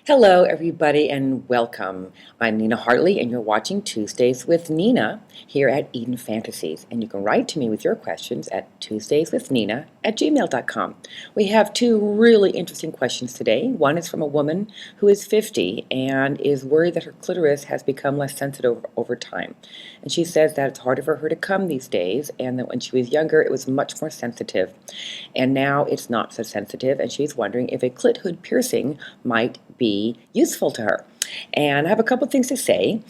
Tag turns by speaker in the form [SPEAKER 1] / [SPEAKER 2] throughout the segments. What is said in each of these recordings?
[SPEAKER 1] Hello, everybody, and welcome. I'm Nina Hartley, and you're watching Tuesdays with Nina here at Eden Fantasies. And you can write to me with your questions at tuesdayswithnina@gmail.com. We have two really interesting questions today. One is from a woman who is 50 and is worried that her clitoris has become less sensitive over time. And she says that it's harder for her to come these days, and that when she was younger, it was much more sensitive. And now it's not so sensitive, and she's wondering if a clit hood piercing might be useful to her. And I have a couple of things to say.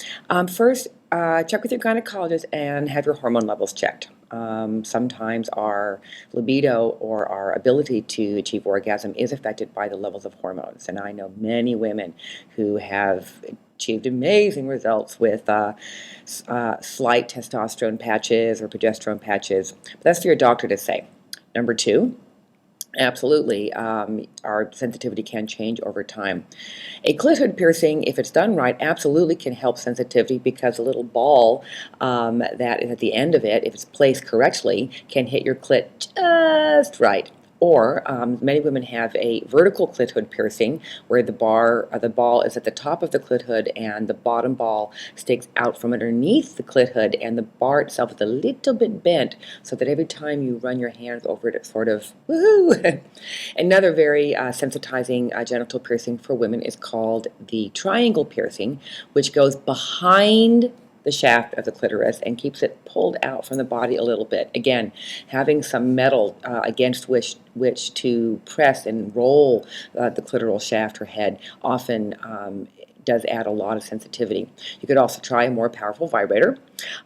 [SPEAKER 1] First, check with your gynecologist and have your hormone levels checked. Sometimes our libido or our ability to achieve orgasm is affected by the levels of hormones. And I know many women who have achieved amazing results with slight testosterone patches or progesterone patches. But that's for your doctor to say. Number two, absolutely, our sensitivity can change over time. A clit hood piercing, if it's done right, absolutely can help sensitivity because a little ball that is at the end of it, if it's placed correctly, can hit your clit just right. Or many women have a vertical clit hood piercing where the ball is at the top of the clit hood and the bottom ball sticks out from underneath the clit hood, and the bar itself is a little bit bent so that every time you run your hands over it, it's sort of woohoo. Another very sensitizing genital piercing for women is called the triangle piercing, which goes behind the shaft of the clitoris and keeps it pulled out from the body a little bit. Again, having some metal against which to press and roll the clitoral shaft or head often does add a lot of sensitivity. You could also try a more powerful vibrator,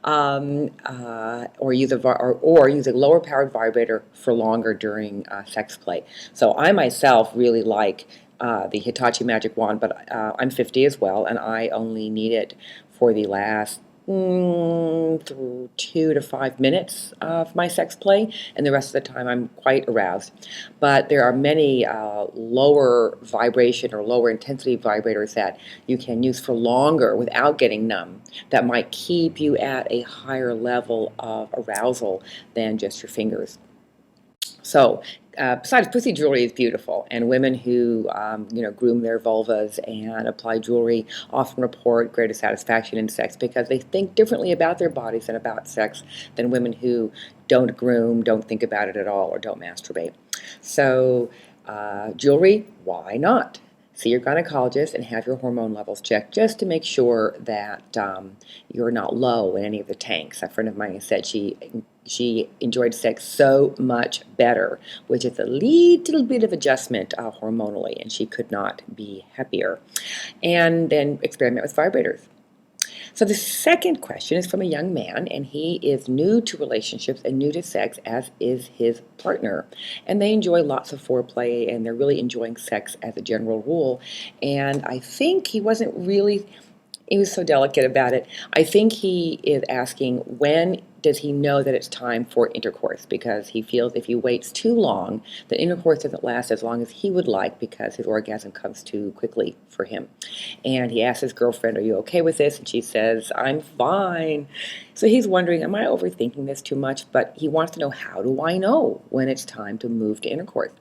[SPEAKER 1] or use a lower powered vibrator for longer during sex play. So I myself really like the Hitachi Magic Wand, but I'm 50 as well, and I only need it for the last 2 to 5 minutes of my sex play, and the rest of the time I'm quite aroused. But there are many lower vibration or lower intensity vibrators that you can use for longer without getting numb that might keep you at a higher level of arousal than just your fingers. So, besides, pussy jewelry is beautiful, and women who, groom their vulvas and apply jewelry often report greater satisfaction in sex because they think differently about their bodies and about sex than women who don't groom, don't think about it at all, or don't masturbate. So, jewelry, why not? See your gynecologist and have your hormone levels checked just to make sure that you're not low in any of the tanks. A friend of mine said she enjoyed sex so much better with just a little bit of adjustment hormonally, and she could not be happier. And then experiment with vibrators. So the second question is from a young man, and he is new to relationships and new to sex, as is his partner. And they enjoy lots of foreplay, and they're really enjoying sex as a general rule. And I think he was so delicate about it. I think he is asking, when does he know that it's time for intercourse? Because he feels if he waits too long, the intercourse doesn't last as long as he would like because his orgasm comes too quickly for him. And he asks his girlfriend, "Are you okay with this?" And she says, "I'm fine." So he's wondering, am I overthinking this too much? But he wants to know, how do I know when it's time to move to intercourse?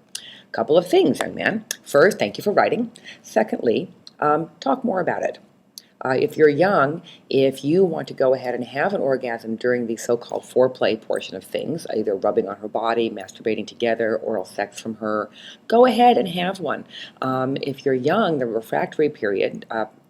[SPEAKER 1] Couple of things, young man. First, thank you for writing. Secondly, talk more about it. If you're young, if you want to go ahead and have an orgasm during the so-called foreplay portion of things, either rubbing on her body, masturbating together, oral sex from her, go ahead and have one. If you're young, the refractory period,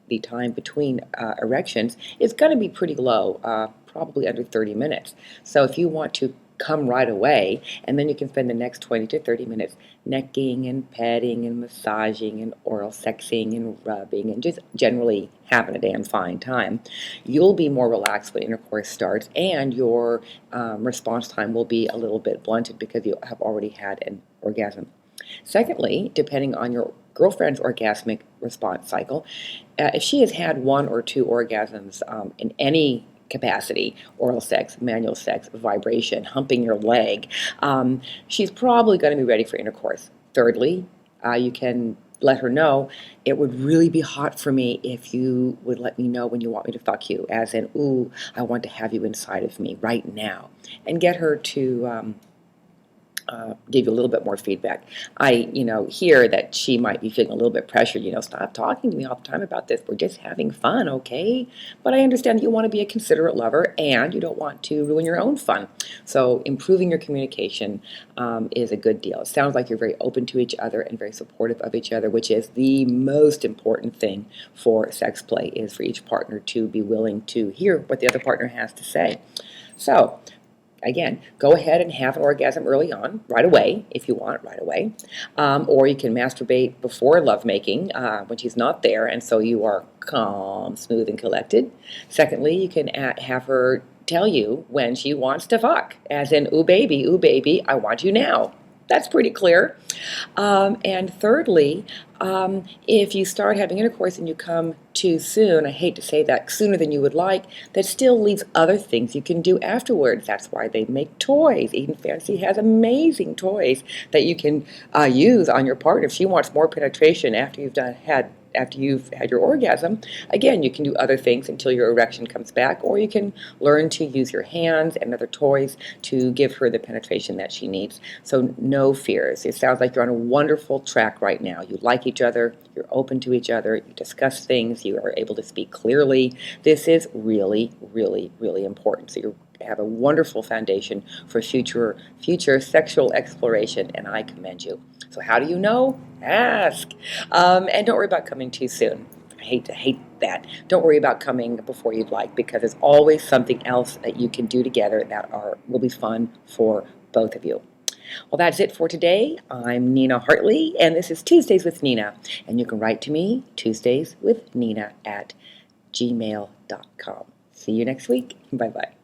[SPEAKER 1] the time between erections, is going to be pretty low, probably under 30 minutes. So if you want to come right away, and then you can spend the next 20 to 30 minutes necking and petting and massaging and oral sexing and rubbing and just generally having a damn fine time. You'll be more relaxed when intercourse starts, and your response time will be a little bit blunted because you have already had an orgasm. Secondly, depending on your girlfriend's orgasmic response cycle, if she has had 1 or 2 orgasms in any capacity, oral sex, manual sex, vibration, humping your leg, she's probably going to be ready for intercourse. Thirdly, you can let her know, it would really be hot for me if you would let me know when you want me to fuck you, as in, ooh, I want to have you inside of me right now. And get her to give you a little bit more feedback. I, hear that she might be feeling a little bit pressured, stop talking to me all the time about this. We're just having fun, okay? But I understand that you want to be a considerate lover and you don't want to ruin your own fun. So improving your communication is a good deal. It sounds like you're very open to each other and very supportive of each other, which is the most important thing for sex play, is for each partner to be willing to hear what the other partner has to say. So, again, go ahead and have an orgasm early on, right away, if you want it right away. Or you can masturbate before lovemaking when she's not there, and so you are calm, smooth, and collected. Secondly, you can have her tell you when she wants to fuck, as in, ooh baby, I want you now. That's pretty clear. And thirdly, if you start having intercourse and you come too soon, I hate to say that, sooner than you would like, that still leaves other things you can do afterwards. That's why they make toys. Eden Fantasy has amazing toys that you can use on your partner. If she wants more penetration after you've had your orgasm, again, you can do other things until your erection comes back, or you can learn to use your hands and other toys to give her the penetration that she needs. So no fears. It sounds like you're on a wonderful track right now. You like each other, you're open to each other, you discuss things, you are able to speak clearly. This is really, really, really important. So you have a wonderful foundation for future sexual exploration, and I commend you. So how do you know? Ask. And don't worry about coming too soon. I hate that. Don't worry about coming before you'd like, because there's always something else that you can do together that will be fun for both of you. Well, that's it for today. I'm Nina Hartley, and this is Tuesdays with Nina. And you can write to me, tuesdayswithnina@gmail.com. See you next week. Bye-bye.